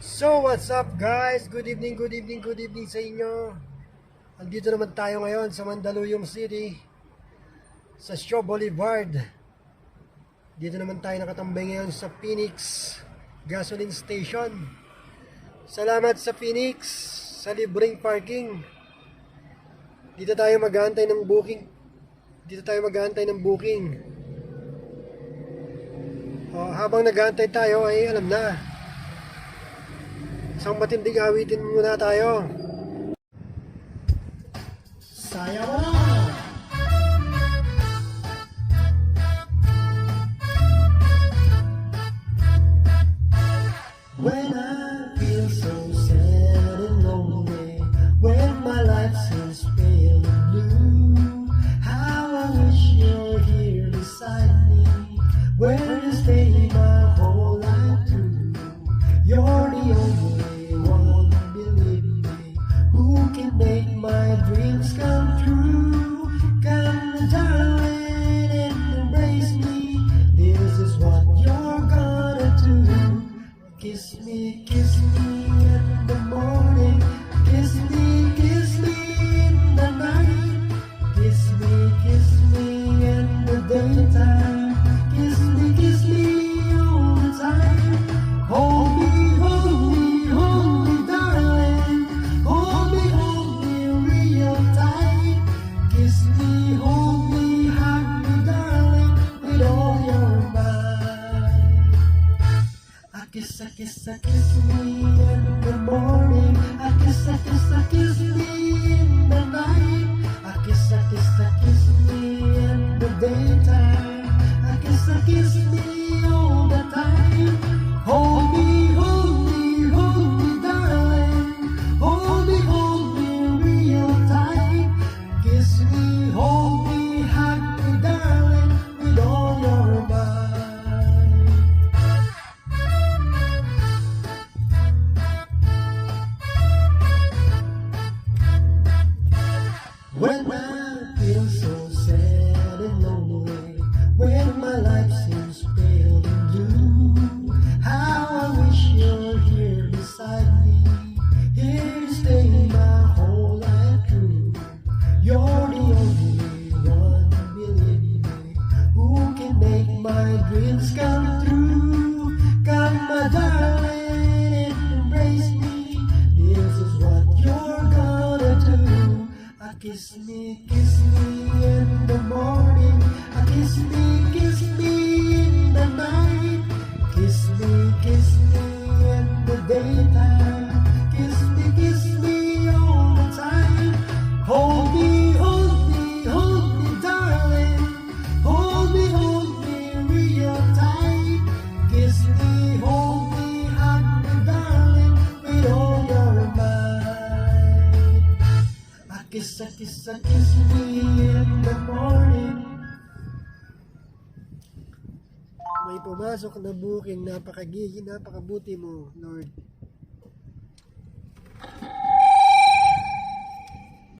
So, what's up guys? Good evening, good evening, good evening sa inyo. Andito naman tayo ngayon sa Mandaluyong City, sa Shaw Boulevard. Dito naman tayo nakatambay ngayon sa Phoenix Gasoline Station. Salamat sa Phoenix sa libreng parking. Dito tayo mag-aantay ng booking. Habang nag-aantay tayo ay alam na, isang matinding awitin muna tayo. Sayaw na! When I feel so sad and lonely, when my life seems pale and blue, how I wish you're here beside me, where you stay my whole life through. You're the only one, believe me, who can make my dreams come true. Come, darling, and embrace me. This is what you're gonna do. Kiss me in the morning. Kiss me in the night. Kiss me in the daytime. Kiss me all the time. Hold me, darling. Hold me real tight. Kiss me, hold me, hug me, darling, with all your might. Kiss me in the morning. Kiss me in the night. Kiss me in the daytime. Kiss me all the time. Hold me, darling. Hold me real tight. Kiss me, hold me, hug me, darling, with all your might. When I feel so sad and lonely, when my life seems pale and blue, how I wish you're here beside me, here to stay my whole life through. You're the only one, believe me, who can make my dreams come true. Come, my darling, and embrace me. This is what you're gonna do. Kiss me in the morning. Kiss me in the night. Kiss me in the daytime. Kiss me all the time. Hold me, darling. Hold me real tight. Kiss me, hold me, hug me, darling, with all your might. Kiss me in the morning. May pumasok na booking. Napakabuti mo, Lord.